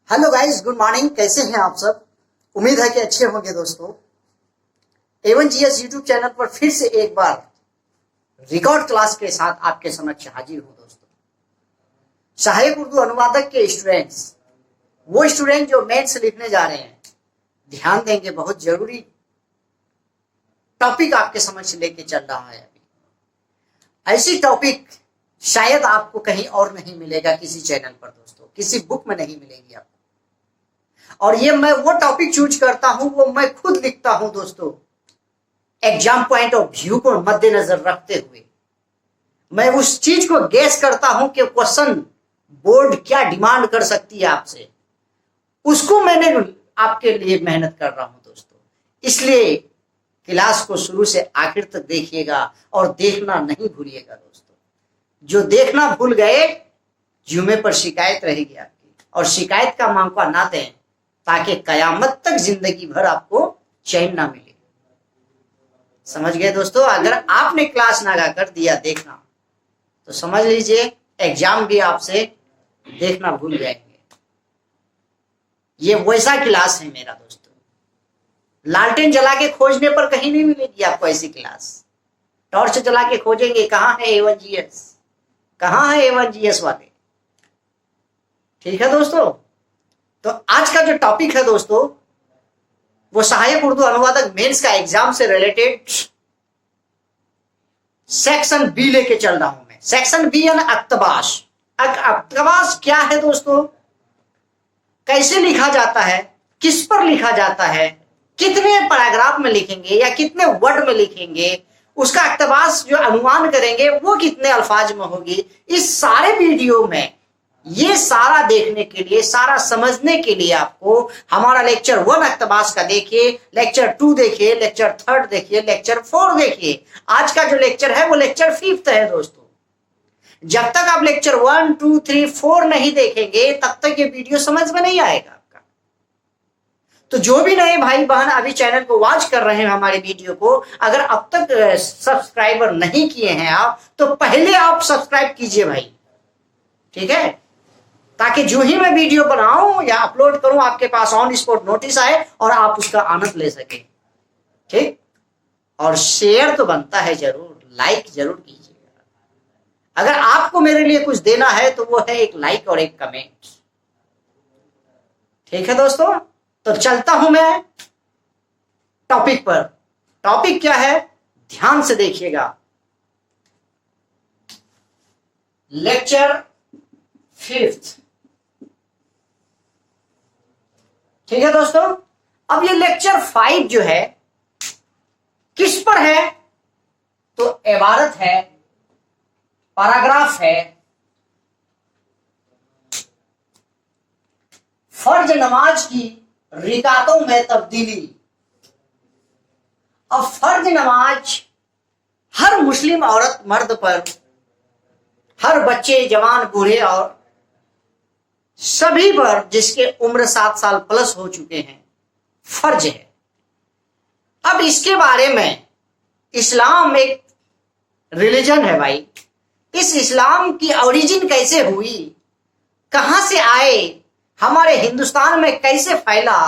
Hello guys, good morning. कैसे हैं आप सब? उम्मीद है कि अच्छे होंगे दोस्तों। A1GS यूट्यूब चैनल पर फिर से एक बार रिकॉर्ड क्लास के साथ आपके समक्ष हाजिर हूं दोस्तों। सहायक उर्दू अनुवादक के स्टूडेंट्स, वो स्टूडेंट जो मेंस लिखने जा रहे हैं, ध्यान देंगे। बहुत जरूरी टॉपिक आपके समक्ष लेके चल रहा है। अभी ऐसी टॉपिक शायद आपको कहीं और नहीं मिलेगा, किसी चैनल पर दोस्तों, किसी बुक में नहीं मिलेगी आपको। और ये मैं वो टॉपिक चूज करता हूं, वो मैं खुद लिखता हूं दोस्तों। एग्जाम पॉइंट ऑफ व्यू को मद्देनजर रखते हुए मैं उस चीज को गेस करता हूं कि क्वेश्चन बोर्ड क्या डिमांड कर सकती है आपसे, उसको मैंने आपके लिए मेहनत कर रहा हूं दोस्तों। इसलिए क्लास को शुरू से आखिर तक देखिएगा और देखना नहीं भूलिएगा दोस्तों। जो देखना भूल गए, जुमे पर शिकायत रहेगी आपकी, और शिकायत का मौका ना दें, ताकि कयामत तक जिंदगी भर आपको चैन ना मिले। समझ गए दोस्तों? अगर आपने क्लास नागा कर दिया देखना, तो समझ लीजिए एग्जाम भी आपसे देखना भूल जाएंगे। ये वैसा क्लास है मेरा दोस्तों। लालटेन जला के खोजने पर कहीं नहीं मिलेगी आपको ऐसी क्लास। टॉर्च जला के खोजेंगे, कहाँ है A1GS, कहाँ है A1GS वाले। ठीक है दोस्तों? तो आज का जो टॉपिक है दोस्तों, वो सहायक उर्दू अनुवादक मेंस का एग्जाम से रिलेटेड सेक्शन बी लेके चल रहा हूं मैं। सेक्शन बी यानी अक्तबास। अक्तबास क्या है दोस्तों, कैसे लिखा जाता है, किस पर लिखा जाता है, कितने पैराग्राफ में लिखेंगे या कितने वर्ड में लिखेंगे, उसका अक्तबास जो अनुमान करेंगे वो कितने अल्फाज में होगी। इस सारे वीडियो में ये सारा देखने के लिए, सारा समझने के लिए आपको हमारा लेक्चर 1 अक्तबास का देखिए, लेक्चर 2 देखिए, लेक्चर 3 देखिए, लेक्चर 4 देखिए। आज का जो लेक्चर है वो लेक्चर 5 है दोस्तों। जब तक आप लेक्चर 1, 2, 3, 4 नहीं देखेंगे, तब तक ये वीडियो समझ में नहीं आएगा आपका। तो जो भी नए भाई बहन अभी चैनल को वॉच कर रहे हैं हमारे वीडियो को, अगर अब तक सब्सक्राइबर नहीं किए हैं आप, तो पहले आप सब्सक्राइब कीजिए भाई। ठीक है? ताकि जो ही मैं वीडियो बनाऊं या अपलोड करूं, आपके पास ऑन स्पॉट नोटिस आए और आप उसका आनंद ले सके। ठीक? और शेयर तो बनता है जरूर, लाइक जरूर कीजिएगा। अगर आपको मेरे लिए कुछ देना है तो वो है एक लाइक और एक कमेंट। ठीक है दोस्तों? तो चलता हूं मैं टॉपिक पर। टॉपिक क्या है, ध्यान से देखिएगा। लेक्चर 5। ठीक है दोस्तों? अब ये लेक्चर 5 जो है किस पर है, तो इबारत है, पैराग्राफ है, फर्ज नमाज की रिकातों में तब्दीली। अब फर्ज नमाज हर मुस्लिम औरत मर्द पर, हर बच्चे जवान बूढ़े और सभी पर जिसके उम्र 7 साल प्लस हो चुके हैं, फर्ज है। अब इसके बारे में, इस्लाम एक रिलीजन है भाई। इस इस्लाम की ओरिजिन कैसे हुई, कहां से आए, हमारे हिंदुस्तान में कैसे फैला,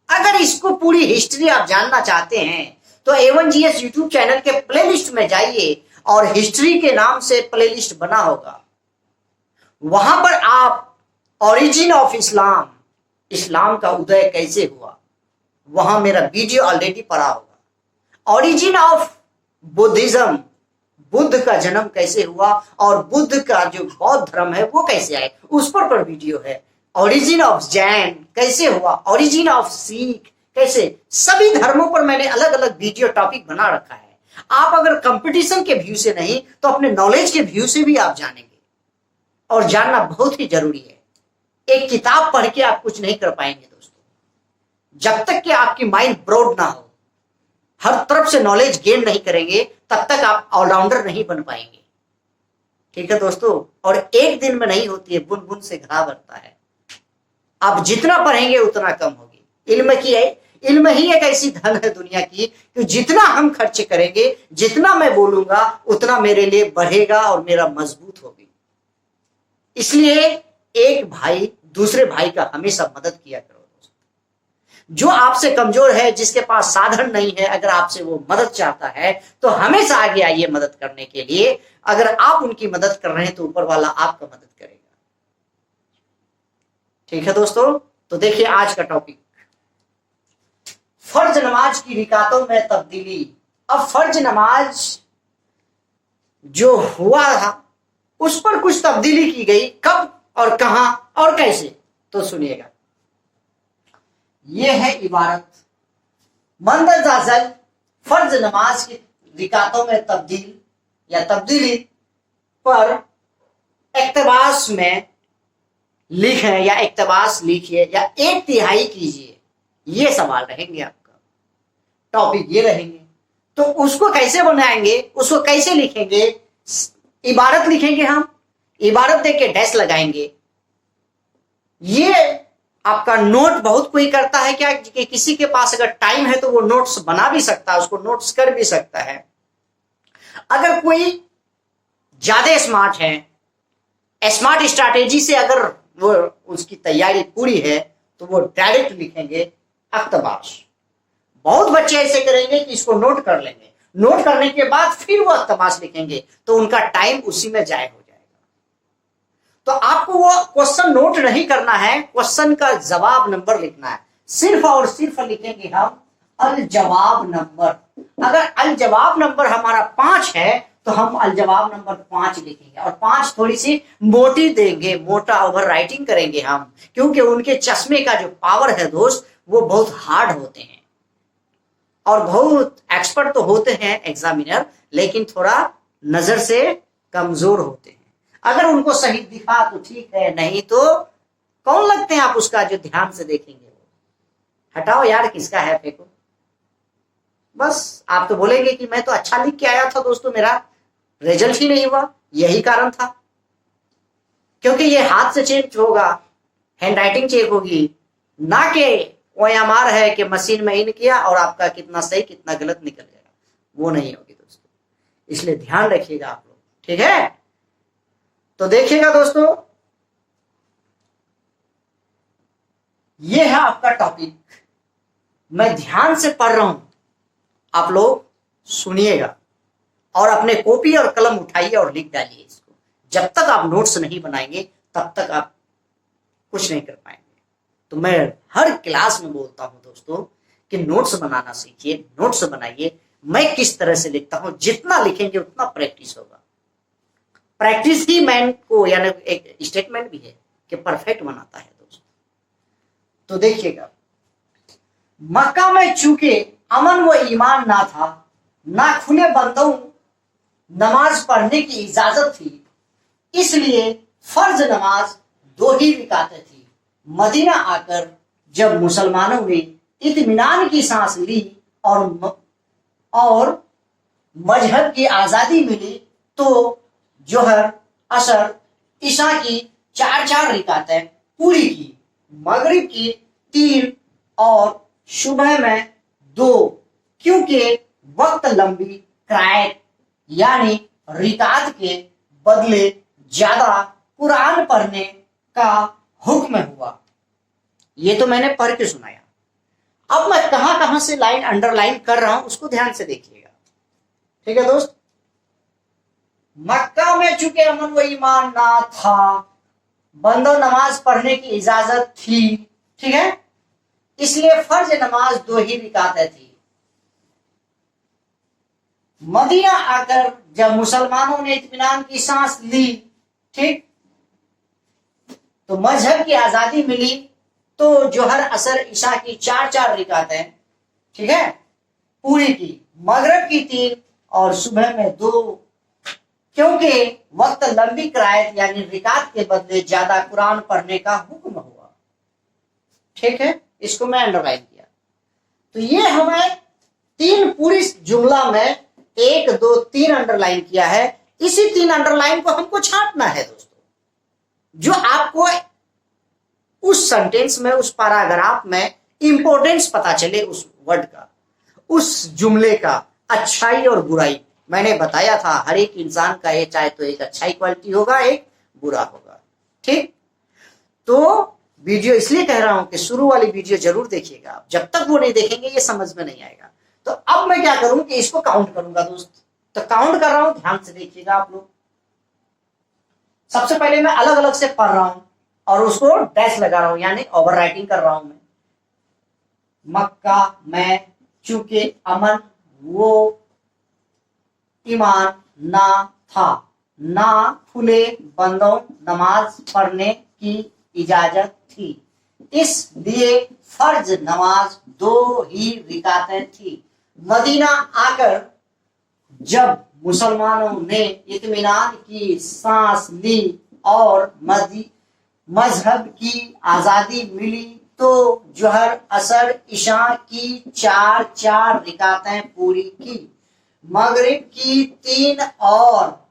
अगर इसको पूरी हिस्ट्री आप जानना चाहते हैं तो A1GS यूट्यूब चैनल के प्लेलिस्ट में जाइए, और हिस्ट्री के नाम से प्लेलिस्ट बना होगा। वहां पर आप ओरिजिन ऑफ इस्लाम, इस्लाम का उदय कैसे हुआ, वहां मेरा वीडियो ऑलरेडी पड़ा होगा। ओरिजिन ऑफ बुद्धिज्म, बुद्ध का जन्म कैसे हुआ और बुद्ध का जो बौद्ध धर्म है वो कैसे आए, उस पर वीडियो है। ओरिजिन ऑफ जैन कैसे हुआ, ओरिजिन ऑफ सिख कैसे, सभी धर्मों पर मैंने अलग अलग वीडियो टॉपिक बना रखा है। आप अगर कंपटीशन के व्यू से नहीं, तो अपने नॉलेज के व्यू से भी आप जानेंगे, और जानना बहुत ही जरूरी है। एक किताब पढ़ के आप कुछ नहीं कर पाएंगे दोस्तों। जब तक कि आपकी माइंड ब्रॉड ना हो, हर तरफ से नॉलेज गेन नहीं करेंगे, तब तक आप ऑलराउंडर नहीं बन पाएंगे। ठीक है दोस्तों? और एक दिन में नहीं होती है, बुन बुन से घड़ा भरता है। आप जितना पढ़ेंगे उतना कम होगी। इल्म ही एक ऐसी धन है दुनिया की कि जितना हम खर्च करेंगे, जितना मैं बोलूंगा, उतना मेरे लिए बढ़ेगा और मेरा मजबूत होगी। इसलिए एक भाई दूसरे भाई का हमेशा मदद किया करो दोस्तों। जो आपसे कमजोर है, जिसके पास साधन नहीं है, अगर आपसे वो मदद चाहता है तो हमेशा आगे आइए मदद करने के लिए। अगर आप उनकी मदद कर रहे हैं तो ऊपर वाला आपका मदद करेगा। ठीक है दोस्तों, तो देखिए आज का टॉपिक, फर्ज नमाज की रिकातों में तब्दीली। अब फर्ज नमाज जो हुआ था उस पर कुछ तब्दीली की गई, कब और कहां और कैसे, तो सुनिएगा। यह है इबारत, मंदरजाजल फर्ज नमाज की रिकातों में तब्दीली पर इक्तबास में लिखें या इक्तबास लिखिए या 1/3 कीजिए। ये सवाल रहेंगे, आपका टॉपिक ये रहेंगे। तो उसको कैसे बनाएंगे, उसको कैसे लिखेंगे? इबारत लिखेंगे, हम इबारत देके डैश लगाएंगे। ये आपका नोट बहुत कोई करता है क्या कि किसी के पास अगर टाइम है तो वो नोट्स बना भी सकता है, उसको नोट्स कर भी सकता है। अगर कोई ज्यादा स्मार्ट है, स्मार्ट स्ट्रैटेजी से अगर वो उसकी तैयारी पूरी है तो वो डायरेक्ट लिखेंगे अक्तबास। बहुत बच्चे ऐसे करेंगे कि इसको नोट कर लेंगे, नोट करने के बाद फिर वो अक्तबास लिखेंगे तो उनका टाइम उसी में जाया हो जाएगा। तो आपको वो क्वेश्चन नोट नहीं करना है, क्वेश्चन का जवाब नंबर लिखना है। सिर्फ और सिर्फ लिखेंगे हम अल जवाब नंबर। अगर अल जवाब नंबर हमारा 5 है तो हम अल जवाब नंबर 5 लिखेंगे, और 5 थोड़ी सी मोटी देंगे, मोटा ओवर राइटिंग करेंगे हम, क्योंकि उनके चश्मे का जो पावर है दोस्त वो बहुत हार्ड होते हैं और बहुत एक्सपर्ट तो होते हैं एग्जामिनर, लेकिन थोड़ा नजर से कमजोर होते हैं। अगर उनको सही दिखा तो ठीक है, नहीं तो कौन लगते हैं आप उसका जो ध्यान से देखेंगे वो। हटाओ यार, किसका है, फेंको। बस आप तो बोलेंगे कि मैं तो अच्छा लिख के आया था दोस्तों, मेरा रिजल्ट ही नहीं हुआ। यही कारण था, क्योंकि ये हाथ से चेक होगा, हैंड राइटिंग चेक होगी, ना कि OMR है कि मशीन में इन किया और आपका कितना सही कितना गलत निकल गया, वो नहीं होगी दोस्तों। इसलिए ध्यान रखिएगा आप लोग, ठीक है। तो देखिएगा दोस्तों, ये है आपका टॉपिक। मैं ध्यान से पढ़ रहा हूं, आप लोग सुनिएगा और अपने कॉपी और कलम उठाइए और लिख डालिए इसको। जब तक आप नोट्स नहीं बनाएंगे तब तक आप कुछ नहीं कर पाएंगे। तो मैं हर क्लास में बोलता हूं दोस्तों कि नोट्स बनाना सीखिए, नोट्स बनाइए। मैं किस तरह से लिखता हूं, जितना लिखेंगे उतना प्रैक्टिस होगा। प्रैक्टिस ही मैन को, यानी एक स्टेटमेंट भी है कि परफेक्ट बनाता है दोस्तों। तो देखिएगा, मक्का में चूंकि अमन व ईमान ना था, ना खुले बंदों नमाज पढ़ने की इजाजत थी, इसलिए फर्ज नमाज 2 ही रिकातें थी। मदीना आकर जब मुसलमानों ने इत्मीनान की सांस ली और मजहब की आजादी मिली तो जोहर, असर, ईशा की 4 रिकातें पूरी की, मगरिब की 3 और सुबह में 2, क्योंकि वक्त लंबी किरायत यानी रिकात के बदले ज्यादा कुरान पढ़ने का हुक्म हुआ। ये तो मैंने पढ़ के सुनाया। अब मैं कहां कहां से लाइन अंडरलाइन कर रहा हूं उसको ध्यान से देखिएगा, ठीक है दोस्त। मक्का में चूंकि अमन व ईमान ना था, बंदो नमाज पढ़ने की इजाजत थी, ठीक है, इसलिए फर्ज नमाज 2 ही रिकातें थी। मदीना आकर जब मुसलमानों ने इत्मीनान की सांस ली, ठीक, तो मजहब की आजादी मिली तो जोहर, असर, ईशा की 4 रिकातें, ठीक है, पूरी की, मगरिब की 3 और सुबह में 2, क्योंकि वक्त लंबी किरायत यानी रिकात के बदले ज्यादा कुरान पढ़ने का हुक्म हुआ। ठीक है, इसको मैं अंडरलाइन किया। तो ये हमें 3 पूरी जुमला में 1, 2, 3 अंडरलाइन किया है। इसी 3 अंडरलाइन को हमको छांटना है दोस्तों, जो आपको उस सेंटेंस में, उस पैराग्राफ में इंपॉर्टेंस पता चले उस वर्ड का, उस जुमले का, अच्छाई और बुराई। मैंने बताया था हर एक इंसान का ये चाहे तो एक अच्छाई क्वालिटी होगा, एक बुरा होगा, ठीक। तो वीडियो इसलिए कह रहा हूं कि शुरू वाली वीडियो जरूर देखिएगा आप, जब तक वो नहीं देखेंगे ये समझ में नहीं आएगा। तो अब मैं क्या करूं कि इसको काउंट करूंगा दोस्त। तो काउंट कर रहा हूं, ध्यान से देखिएगा आप लोग। सबसे पहले मैं अलग अलग से पढ़ रहा हूं और उसको डैश लगा रहा हूं, यानी ओवर राइटिंग कर रहा हूं मैं। मक्का में चूंकि अमन वो ईमान ना था, ना खुले बंदों नमाज पढ़ने की इजाजत थी, इसलिए फर्ज नमाज 2 ही रिकातें थी। मदीना आकर जब मुसलमानों ने इत्मीनान की सांस ली और मजहब की आजादी मिली तो जोहर असर इशा की 4 रिकातें पूरी की, मगरिब की 3 और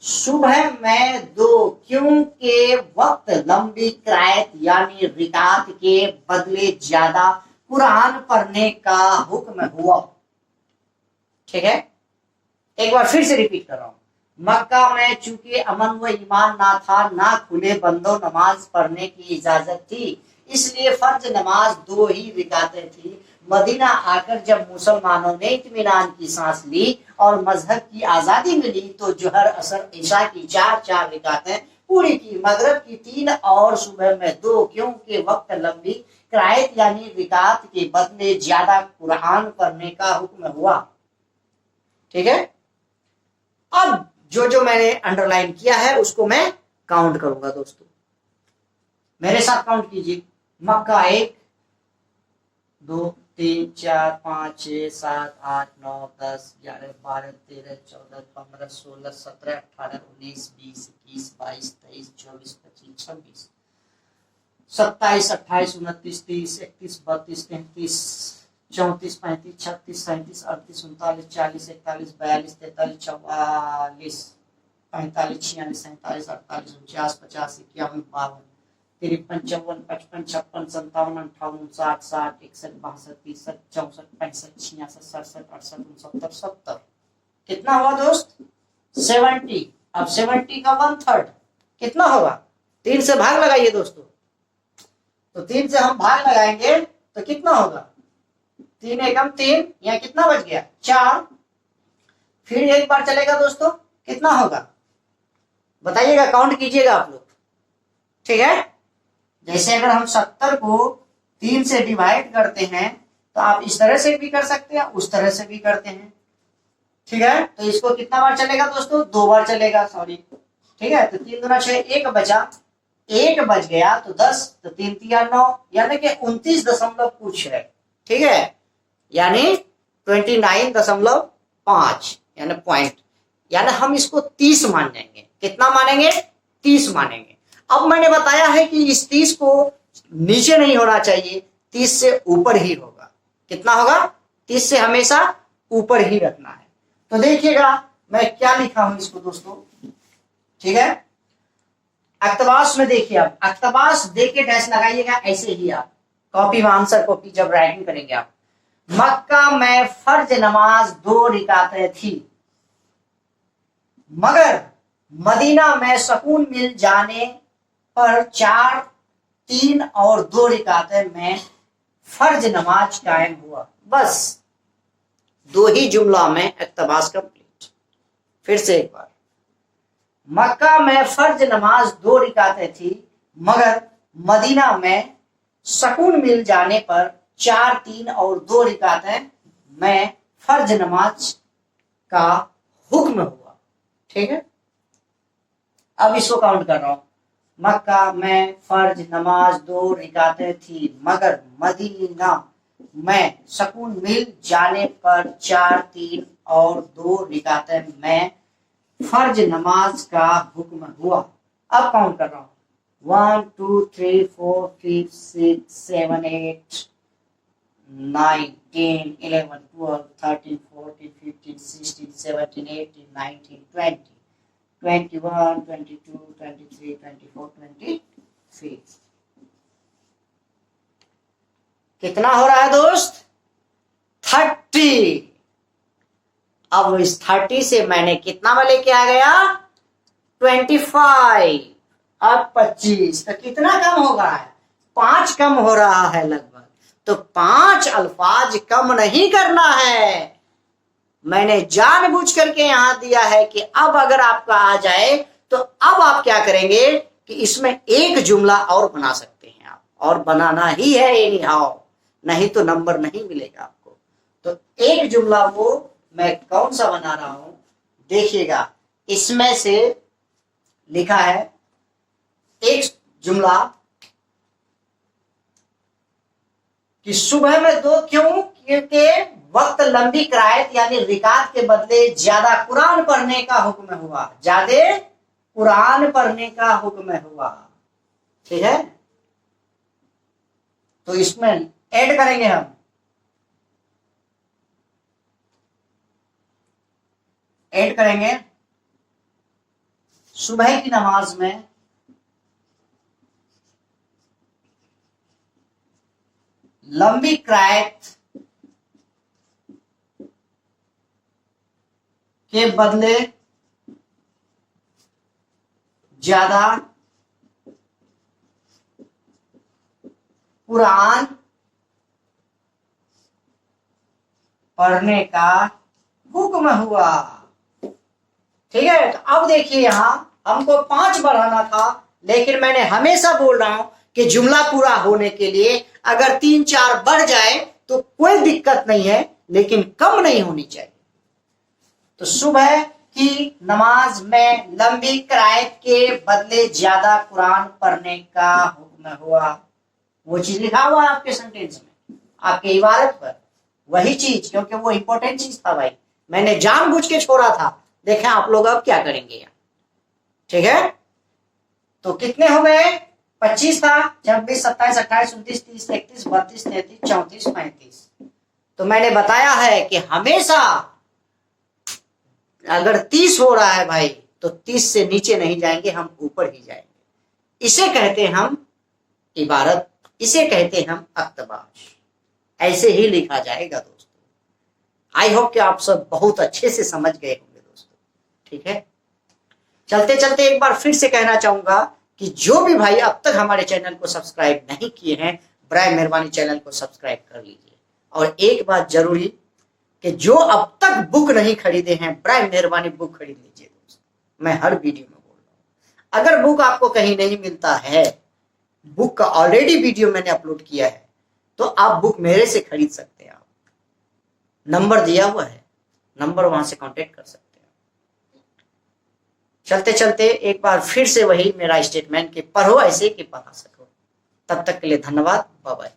सुबह में 2, क्योंकि वक्त लंबी किरायत यानी रिकात के बदले ज्यादा कुरान पढ़ने का हुक्म हुआ। ठीक है, एक बार फिर से रिपीट कर रहा हूं। मक्का में चूंकि अमन व ईमान ना था, ना खुले बंदों नमाज पढ़ने की इजाजत थी, इसलिए फर्ज नमाज 2 ही रिकातें थी। मदीना आकर जब मुसलमानों ने इत्मीनान की सांस ली और मजहब की आजादी मिली तो जोहर असर ईशा की 4 रिकातें पूरी की, मगरिब की 3 और सुबह में 2, क्योंकि वक्त लंबी किरायत यानी रिकात के बदले ज्यादा कुरान पढ़ने का हुक्म हुआ। ठीक है, अब जो मैंने अंडरलाइन किया है उसको मैं काउंट करूंगा दोस्तों, मेरे साथ काउंट कीजिए। मक्का 1 2 3 4 5 6 7 8 9 10 11 12 13 14 15 16 17 18 19 20 21 22 23 24 25 26 27 28 29 30 31 32 33 34 35 36 37 38 39 40 41 42 43 44 45 46 47 48 49 50 51 52 53 54 55 56 57 58 60 60 61 62 63 64 65 66 67 68 69 70। कितना हुआ दोस्त? 70। अब 70 का 1/3 कितना होगा? 3 से भाग लगाइए दोस्तों। तो 3 से हम भाग लगाएंगे तो कितना होगा? 3 एकम 3, यहाँ कितना बच गया? 4। फिर एक बार चलेगा दोस्तों, कितना होगा बताइएगा, काउंट कीजिएगा आप लोग। ठीक है, जैसे अगर हम 70 को 3 से डिवाइड करते हैं तो आप इस तरह से भी कर सकते हैं, उस तरह से भी करते हैं। ठीक है, तो इसको कितना बार चलेगा दोस्तों? 2 बार चलेगा, सॉरी। ठीक है, तो 3 दूना 6, 1 बचा, 1 बच गया तो 10, तो 3 3 9, यानी कि 29 दशमलव कुछ है। ठीक है, यानी 29.5 यानी पॉइंट, यानी हम इसको 30 मान जाएंगे। कितना मानेंगे? 30 मानेंगे। अब मैंने बताया है कि इस 30 को नीचे नहीं होना चाहिए, 30 से ऊपर ही होगा। कितना होगा? 30 से हमेशा ऊपर ही रखना है। तो देखिएगा मैं क्या लिखा हूं इसको दोस्तों। ठीक है, अक्तबास में देखिए, आप अक्तबास देख के डैश लगाइएगा, ऐसे ही आप कॉपी में आंसर कॉपी जब राइटिंग करेंगे आप। मक्का में फर्ज नमाज 2 रिकातें थी, मगर मदीना में सुकून मिल जाने पर 4 3 और 2 रिकातें में फर्ज नमाज कायम हुआ। बस 2 ही जुमला में इक्तबास कंप्लीट। फिर से एक बार, मक्का में फर्ज नमाज 2 रिकातें थी, मगर मदीना में सुकून मिल जाने पर 4 3 और 2 रिकातें में फर्ज नमाज का हुक्म हुआ। ठीक है, अब इसको काउंट कर रहा हूं। मक्का में फर्ज नमाज 2 रिकातें थी, मगर मदीना में सुकून मिल जाने पर 4 3 और 2 रिकातें में फर्ज नमाज का हुक्म हुआ। अब काउंट कर रहा हूं, 1 2 3 4 5 6 7 8 9 10 11 12 13 14 15 16 17 18 19 20 21 22 23 24 23। कितना हो रहा है दोस्त? 30। अब इस 30 से मैंने कितना वाले के आ गया? 25। अब 25, तो कितना कम होगा? 5 कम हो रहा है लगभग। तो 5 अल्फाज कम नहीं करना है। मैंने जानबूझ करके यहां दिया है कि अब अगर आपका आ जाए तो अब आप क्या करेंगे कि इसमें एक जुमला और बना सकते हैं आप, और बनाना ही है एनी हाउ, नहीं तो नंबर नहीं मिलेगा आपको। तो एक जुमला वो मैं कौन सा बना रहा हूं देखिएगा। इसमें से लिखा है एक जुमला कि सुबह में 2 क्यों, क्योंकि वक्त लंबी किरायत यानी रिकात के बदले ज्यादा कुरान पढ़ने का हुक्म हुआ, ज्यादा कुरान पढ़ने का हुक्म हुआ। ठीक है, तो इसमें ऐड करेंगे हम, ऐड करेंगे सुबह की नमाज में लंबी किरायत के बदले ज्यादा कुरान पढ़ने का हुक्म हुआ। ठीक है, तो अब देखिए यहां हमको 5 बढ़ाना था, लेकिन मैंने हमेशा बोल रहा हूं कि जुमला पूरा होने के लिए अगर 3-4 बढ़ जाए तो कोई दिक्कत नहीं है, लेकिन कम नहीं होनी चाहिए। तो सुबह की नमाज में लंबी किरायत के बदले ज्यादा कुरान पढ़ने का हुक्म हुआ। वो चीज लिखा हुआ है आपके सेंटेंस में, आपके इबारत पर, वही चीज, क्योंकि वो इंपॉर्टेंट चीज था भाई, मैंने जानबूझ के छोड़ा था। देखें आप लोग अब क्या करेंगे यहाँ। ठीक है, तो कितने हो गए, 25 था, 26, 27, 28, 29, 30, 31, 32, 33, 34, 35। तो मैंने बताया है कि हमेशा अगर 30 हो रहा है भाई तो 30 से नीचे नहीं जाएंगे, हम ऊपर ही जाएंगे। इसे कहते हैं हम इबारत, इसे कहते हैं हम अक्तबाश। ऐसे ही लिखा जाएगा दोस्तों। आई होप कि आप सब बहुत अच्छे से समझ गए होंगे दोस्तों। ठीक है, चलते चलते एक बार फिर से कहना चाहूंगा कि जो भी भाई अब तक हमारे चैनल को सब्सक्राइब नहीं किए हैं, बराए मेहरबानी चैनल को सब्सक्राइब कर लीजिए। और एक बात जरूरी कि जो अब तक बुक नहीं खरीदे हैं, बराए मेहरबानी बुक खरीद लीजिए दोस्तों। मैं हर वीडियो में बोल रहा हूं, अगर बुक आपको कहीं नहीं मिलता है, बुक का ऑलरेडी वीडियो मैंने अपलोड किया है, तो आप बुक मेरे से खरीद सकते हैं। आप नंबर दिया हुआ है, नंबर वहां से कांटेक्ट कर सकते हैं। चलते चलते एक बार फिर से वही मेरा स्टेटमेंट कि पढ़ो ऐसे कि पढ़ा सको। तब तक के लिए धन्यवाद, बाय बाय।